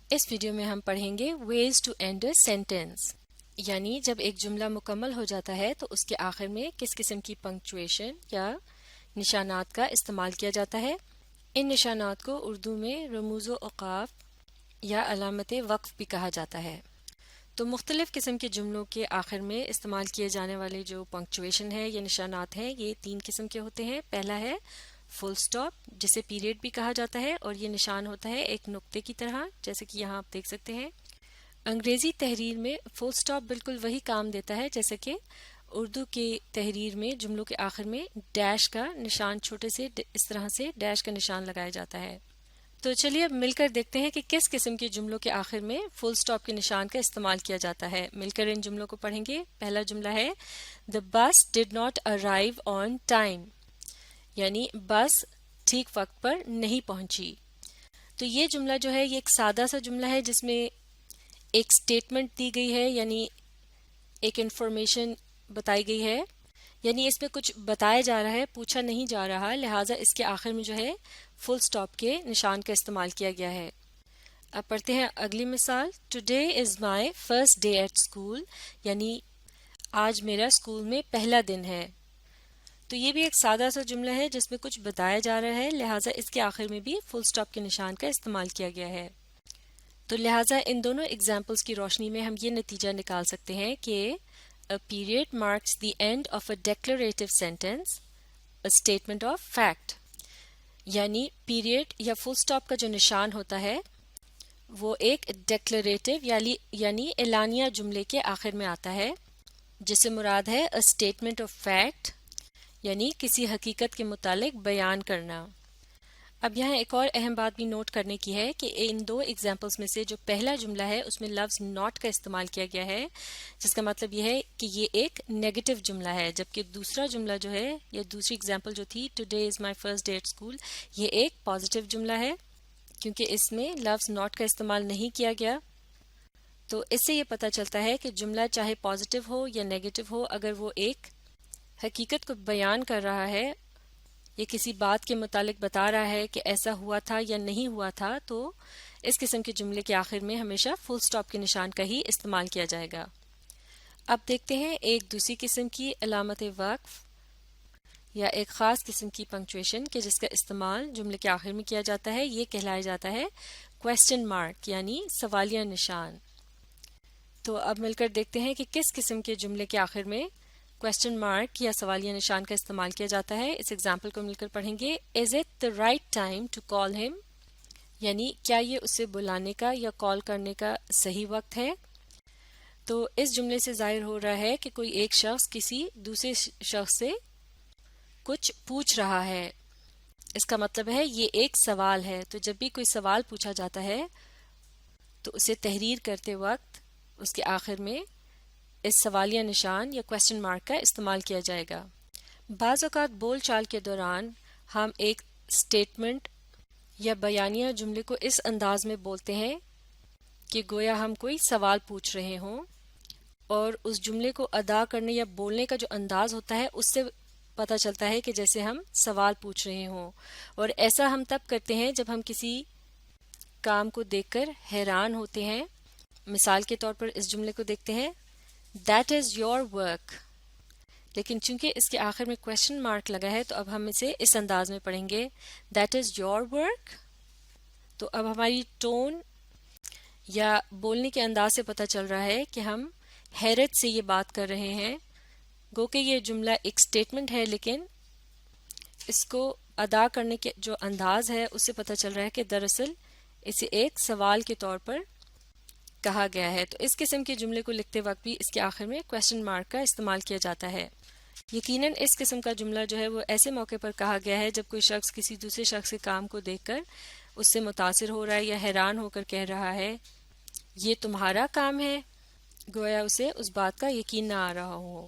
اس video میں ہم پڑھیں گے ways to end a sentence، یعنی جب ایک جملہ مکمل ہو جاتا ہے تو اس کے آخر میں کس قسم کی پنکچویشن یا نشانات کا استعمال کیا جاتا ہے۔ ان نشانات کو اردو میں رموز و اوقاف یا علامت وقف بھی کہا جاتا ہے۔ تو مختلف قسم کے جملوں کے آخر میں استعمال کیے جانے والے جو پنکچویشن ہے یا نشانات ہیں یہ 3 قسم کے ہوتے ہیں۔ پہلا ہے فل سٹاپ، جسے پیریڈ بھی کہا جاتا ہے، اور یہ نشان ہوتا ہے ایک نقطے کی طرح، جیسے کہ یہاں آپ دیکھ سکتے ہیں۔ انگریزی تحریر میں فل سٹاپ بالکل وہی کام دیتا ہے جیسے کہ اردو کی تحریر میں جملوں کے آخر میں ڈیش کا نشان، چھوٹے سے اس طرح سے ڈیش کا نشان لگایا جاتا ہے۔ تو چلیے اب مل کر دیکھتے ہیں کہ کس قسم کے جملوں کے آخر میں فل سٹاپ کے نشان کا استعمال کیا جاتا ہے۔ مل کر ان جملوں کو پڑھیں گے۔ پہلا جملہ ہے The bus did not arrive on time، یعنی بس ٹھیک وقت پر نہیں پہنچی۔ تو یہ جملہ جو ہے یہ ایک سادہ سا جملہ ہے جس میں ایک سٹیٹمنٹ دی گئی ہے، یعنی ایک انفارمیشن بتائی گئی ہے، یعنی اس میں کچھ بتایا جا رہا ہے، پوچھا نہیں جا رہا، لہٰذا اس کے آخر میں جو ہے فل سٹاپ کے نشان کا استعمال کیا گیا ہے۔ اب پڑھتے ہیں اگلی مثال۔ Today is my first day at school، یعنی آج میرا اسکول میں پہلا دن ہے۔ تو یہ بھی ایک سادہ سا جملہ ہے جس میں کچھ بتایا جا رہا ہے، لہٰذا اس کے آخر میں بھی فل سٹاپ کے نشان کا استعمال کیا گیا ہے۔ تو لہٰذا ان دونوں ایگزامپلس کی روشنی میں ہم یہ نتیجہ نکال سکتے ہیں کہ a period marks the end of a declarative sentence, a statement of fact، یعنی پیریڈ یا فل سٹاپ کا جو نشان ہوتا ہے وہ ایک ڈیکلریٹو یعنی اعلانیہ جملے کے آخر میں آتا ہے، جس سے مراد ہے a statement of fact، یعنی کسی حقیقت کے متعلق بیان کرنا۔ اب یہاں ایک اور اہم بات بھی نوٹ کرنے کی ہے کہ ان دو ایگزامپلس میں سے جو پہلا جملہ ہے اس میں لفظ not کا استعمال کیا گیا ہے، جس کا مطلب یہ ہے کہ یہ ایک نیگیٹو جملہ ہے، جبکہ دوسرا جملہ جو ہے یا دوسری ایگزامپل جو تھی Today is my first day at school، یہ ایک پازیٹیو جملہ ہے کیونکہ اس میں لفظ not کا استعمال نہیں کیا گیا۔ تو اس سے یہ پتہ چلتا ہے کہ جملہ چاہے پازیٹیو ہو یا نیگیٹو ہو، اگر وہ ایک حقیقت کو بیان کر رہا ہے، یہ کسی بات کے متعلق بتا رہا ہے کہ ایسا ہوا تھا یا نہیں ہوا تھا، تو اس قسم کے جملے کے آخر میں ہمیشہ فل سٹاپ کے نشان کا ہی استعمال کیا جائے گا۔ اب دیکھتے ہیں ایک دوسری قسم کی علامت وقف یا ایک خاص قسم کی پنکچویشن کہ جس کا استعمال جملے کے آخر میں کیا جاتا ہے، یہ کہلایا جاتا ہے کویسچن مارک، یعنی سوالیہ نشان۔ تو اب مل کر دیکھتے ہیں کہ کس قسم کے جملے کے آخر میں کویسچن مارک یا سوالیہ نشان کا استعمال کیا جاتا ہے۔ اس ایگزامپل کو مل کر پڑھیں گے۔ Is it the right time to call him؟ یعنی کیا یہ اسے بلانے کا یا کال کرنے کا صحیح وقت ہے؟ تو اس جملے سے ظاہر ہو رہا ہے کہ کوئی ایک شخص کسی دوسرے شخص سے کچھ پوچھ رہا ہے، اس کا مطلب ہے یہ ایک سوال ہے۔ تو جب بھی کوئی سوال پوچھا جاتا ہے تو اسے تحریر کرتے وقت اس کے آخر میں اس سوالیہ نشان یا کویسچن مارک کا استعمال کیا جائے گا۔ بعض اوقات بول چال کے دوران ہم ایک سٹیٹمنٹ یا بیانیہ جملے کو اس انداز میں بولتے ہیں کہ گویا ہم کوئی سوال پوچھ رہے ہوں، اور اس جملے کو ادا کرنے یا بولنے کا جو انداز ہوتا ہے اس سے پتہ چلتا ہے کہ جیسے ہم سوال پوچھ رہے ہوں، اور ایسا ہم تب کرتے ہیں جب ہم کسی کام کو دیکھ کر حیران ہوتے ہیں۔ مثال کے طور پر اس جملے کو دیکھتے ہیں That is your work، لیکن چونکہ اس کے آخر میں کویسچن مارک لگا ہے تو اب ہم اسے اس انداز میں پڑھیں گے That is your work۔ تو اب ہماری ٹون یا بولنے کے انداز سے پتہ چل رہا ہے کہ ہم حیرت سے یہ بات کر رہے ہیں، گو کہ یہ جملہ ایک سٹیٹمنٹ ہے لیکن اس کو ادا کرنے کے جو انداز ہے اس سے پتہ چل رہا ہے کہ دراصل اسے ایک سوال کے طور پر کہا گیا ہے۔ تو اس قسم کے جملے کو لکھتے وقت بھی اس کے آخر میں کویسچن مارک کا استعمال کیا جاتا ہے۔ یقیناً اس قسم کا جملہ جو ہے وہ ایسے موقع پر کہا گیا ہے جب کوئی شخص کسی دوسرے شخص کے کام کو دیکھ کر اس سے متاثر ہو رہا ہے یا حیران ہو کر کہہ رہا ہے یہ تمہارا کام ہے، گویا اسے اس بات کا یقین نہ آ رہا ہو۔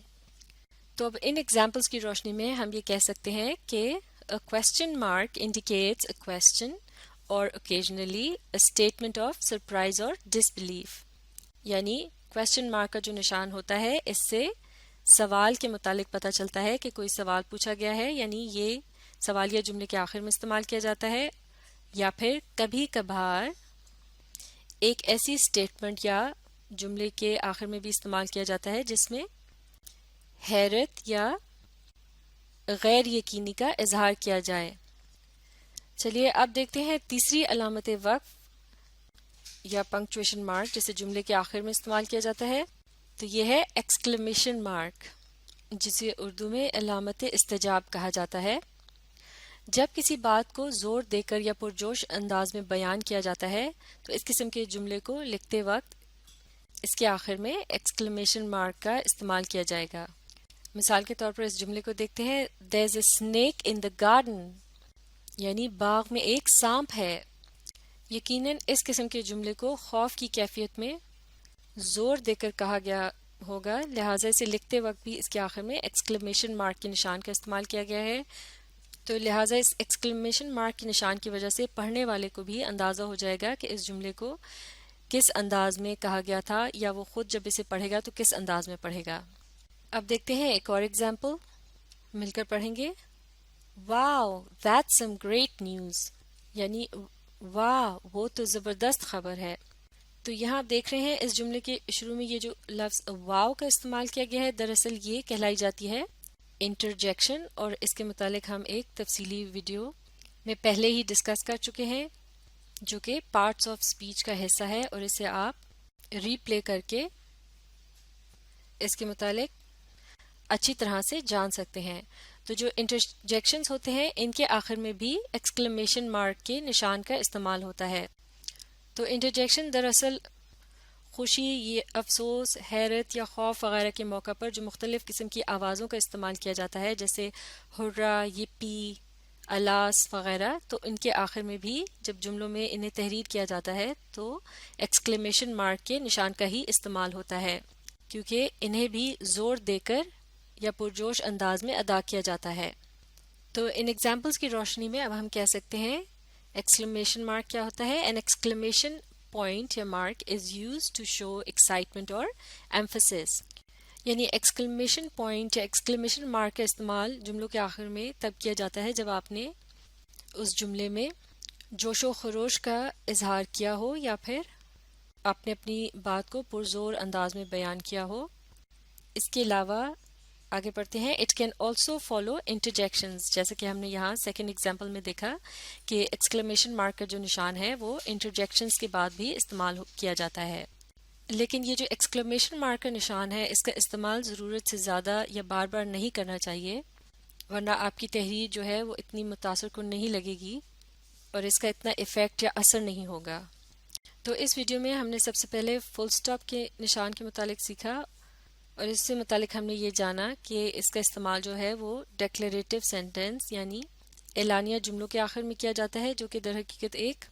تو اب ان ایگزامپلس کی روشنی میں ہم یہ کہہ سکتے ہیں کہ a question mark indicates a question or occasionally a statement of surprise or disbelief، یعنی کویسچن مارک کا جو نشان ہوتا ہے اس سے سوال کے متعلق پتہ چلتا ہے کہ کوئی سوال پوچھا گیا ہے، یعنی یہ سوالیہ جملے کے آخر میں استعمال کیا جاتا ہے، یا پھر کبھی کبھار ایک ایسی اسٹیٹمنٹ یا جملے کے آخر میں بھی استعمال کیا جاتا ہے جس میں حیرت یا غیر یقینی کا اظہار کیا جائے۔ چلیے اب دیکھتے ہیں تیسری علامت وقف یا پنکچویشن مارک جسے جملے کے آخر میں استعمال کیا جاتا ہے، تو یہ ہے ایکسکلیمیشن مارک، جسے اردو میں علامت استجاب کہا جاتا ہے۔ جب کسی بات کو زور دے کر یا پرجوش انداز میں بیان کیا جاتا ہے تو اس قسم کے جملے کو لکھتے وقت اس کے آخر میں ایکسکلیمیشن مارک کا استعمال کیا جائے گا۔ مثال کے طور پر اس جملے کو دیکھتے ہیں، There's a snake in the garden، یعنی باغ میں ایک سانپ ہے۔ یقیناً اس قسم کے جملے کو خوف کی کیفیت میں زور دے کر کہا گیا ہوگا، لہٰذا اسے لکھتے وقت بھی اس کے آخر میں ایکسکلیمیشن مارک کے نشان کا استعمال کیا گیا ہے۔ تو لہٰذا اس ایکسکلیمیشن مارک کے نشان کی وجہ سے پڑھنے والے کو بھی اندازہ ہو جائے گا کہ اس جملے کو کس انداز میں کہا گیا تھا، یا وہ خود جب اسے پڑھے گا تو کس انداز میں پڑھے گا۔ اب دیکھتے ہیں ایک اور ایگزامپل، مل کر پڑھیں گے۔ واو that's some great news، یعنی واہ وہ تو زبردست خبر ہے۔ تو یہاں آپ دیکھ رہے ہیں اس جملے کے شروع میں یہ جو لفظ واو کا استعمال کیا گیا ہے، دراصل یہ کہلائی جاتی ہے انٹرجیکشن، اور اس کے متعلق ہم ایک تفصیلی ویڈیو میں پہلے ہی ڈسکس کر چکے ہیں جو کہ پارٹس آف سپیچ کا حصہ ہے، اور اسے آپ ری پلے کر کے اس کے متعلق اچھی طرح سے جان سکتے ہیں۔ تو جو انٹرجیکشنز ہوتے ہیں ان کے آخر میں بھی ایکسکلیمیشن مارک کے نشان کا استعمال ہوتا ہے۔ تو انٹرجیکشن دراصل خوشی، یہ افسوس، حیرت یا خوف وغیرہ کے موقع پر جو مختلف قسم کی آوازوں کا استعمال کیا جاتا ہے، جیسے ہرا، یپی، الاس وغیرہ، تو ان کے آخر میں بھی جب جملوں میں انہیں تحریر کیا جاتا ہے تو ایکسکلیمیشن مارک کے نشان کا ہی استعمال ہوتا ہے، کیونکہ انہیں بھی زور دے کر یا پرجوش انداز میں ادا کیا جاتا ہے۔ تو ان ایگزامپلس کی روشنی میں اب ہم کہہ سکتے ہیں ایکسکلیمیشن مارک کیا ہوتا ہے۔ این ایکسکلیمیشن پوائنٹ یا mark is use to show excitement اور ایمفسس، یعنی ایکسکلیمیشن پوائنٹ یا ایکسکلیمیشن مارک کا استعمال جملوں کے آخر میں تب کیا جاتا ہے جب آپ نے اس جملے میں جوش و خروش کا اظہار کیا ہو یا پھر آپ نے اپنی بات کو پرزور انداز میں بیان کیا ہو۔ اس کے علاوہ آگے پڑھتے ہیں، اٹ کین آلسو فالو انٹرجیکشنز، جیسے کہ ہم نے یہاں سیکنڈ ایگزامپل میں دیکھا کہ ایکسکلیمیشن مارک کا جو نشان ہے وہ انٹرجیکشنز کے بعد بھی استعمال کیا جاتا ہے۔ لیکن یہ جو ایکسکلیمیشن مارک کا نشان ہے اس کا استعمال ضرورت سے زیادہ یا بار بار نہیں کرنا چاہیے، ورنہ آپ کی تحریر جو ہے وہ اتنی متاثر کن نہیں لگے گی اور اس کا اتنا ایفیکٹ یا اثر نہیں ہوگا۔ تو اس ویڈیو میں ہم نے سب سے پہلے فل سٹاپ کے نشان کے متعلق سیکھا، اور اس سے متعلق ہم نے یہ جانا کہ اس کا استعمال جو ہے وہ ڈیکلیریٹو سینٹنس یعنی اعلانیہ جملوں کے آخر میں کیا جاتا ہے، جو کہ در حقیقت ایک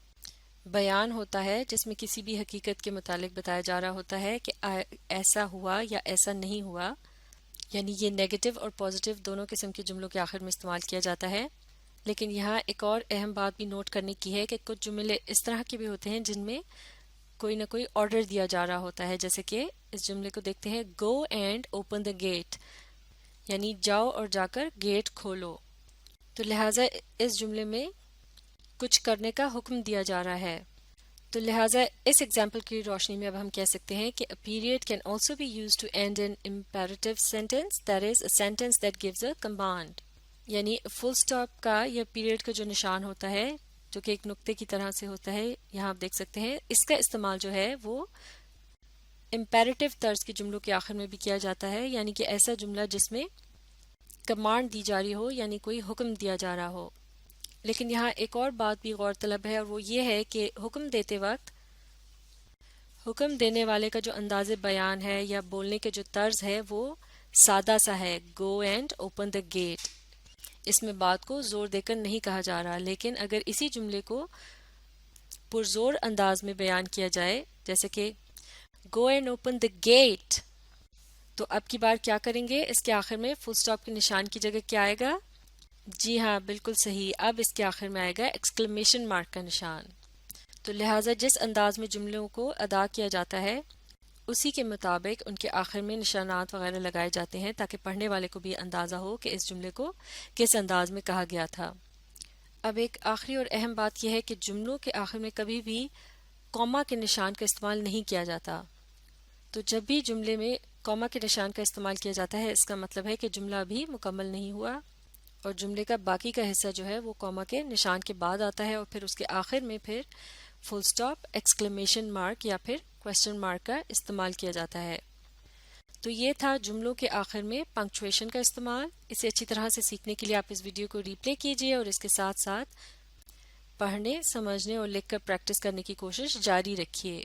بیان ہوتا ہے جس میں کسی بھی حقیقت کے متعلق بتایا جا رہا ہوتا ہے کہ ایسا ہوا یا ایسا نہیں ہوا، یعنی یہ نیگیٹو اور پازیٹیو دونوں قسم کے جملوں کے آخر میں استعمال کیا جاتا ہے۔ لیکن یہاں ایک اور اہم بات بھی نوٹ کرنے کی ہے کہ کچھ جملے اس طرح کے بھی ہوتے ہیں جن میں کوئی نہ کوئی آرڈر دیا جا رہا ہوتا ہے، جیسے کہ اس جملے کو دیکھتے ہیں، go and open the gate, یعنی جاؤ اور جا کر گیٹ کھولو۔ تو لہٰذا اس جملے میں کچھ کرنے کا حکم دیا جا رہا ہے۔ تو لہٰذا اس ایگزامپل کی روشنی میں اب ہم کہہ سکتے ہیں کہ a period can also be used to end an imperative sentence, that is a sentence that gives a command، یعنی فل سٹاپ کا یا پیریڈ کا جو نشان ہوتا ہے جو کہ ایک نقطے کی طرح سے ہوتا ہے، یہاں آپ دیکھ سکتے ہیں اس کا استعمال جو ہے وہ امپیریٹو طرز کے جملوں کے آخر میں بھی کیا جاتا ہے، یعنی کہ ایسا جملہ جس میں کمانڈ دی جا رہی ہو، یعنی کوئی حکم دیا جا رہا ہو۔ لیکن یہاں ایک اور بات بھی غور طلب ہے، اور وہ یہ ہے کہ حکم دیتے وقت حکم دینے والے کا جو انداز بیان ہے یا بولنے کے جو طرز ہے وہ سادہ سا ہے، go and open the gate, اس میں بات کو زور دے کر نہیں کہا جا رہا۔ لیکن اگر اسی جملے کو پرزور انداز میں بیان کیا جائے، جیسے کہ go and open the gate, تو اب کی بار کیا کریں گے، اس کے آخر میں فل سٹاپ کے نشان کی جگہ کیا آئے گا؟ جی ہاں بالکل صحیح، اب اس کے آخر میں آئے گا ایکسکلیمیشن مارک کا نشان۔ تو لہٰذا جس انداز میں جملوں کو ادا کیا جاتا ہے اسی کے مطابق ان کے آخر میں نشانات وغیرہ لگائے جاتے ہیں تاکہ پڑھنے والے کو بھی اندازہ ہو کہ اس جملے کو کس انداز میں کہا گیا تھا۔ اب ایک آخری اور اہم بات یہ ہے کہ جملوں کے آخر میں کبھی بھی کاما کے نشان کا استعمال نہیں کیا جاتا. تو جب بھی جملے میں کاما کے نشان کا استعمال کیا جاتا ہے اس کا مطلب ہے کہ جملہ ابھی مکمل نہیں ہوا اور جملے کا باقی کا حصہ جو ہے وہ کاما کے نشان کے بعد آتا ہے اور پھر اس کے آخر میں پھر فل سٹاپ، ایکسکلیمیشن مارک یا پھر کوسچن مارک کا استعمال کیا جاتا ہے. تو یہ تھا جملوں کے آخر میں پنکچویشن کا استعمال. اسے اچھی طرح سے سیکھنے کے لیے آپ اس ویڈیو کو ری پلے کیجیے اور اس کے ساتھ ساتھ پڑھنے، سمجھنے اور لکھ کر پریکٹس کرنے کی کوشش جاری رکھیے.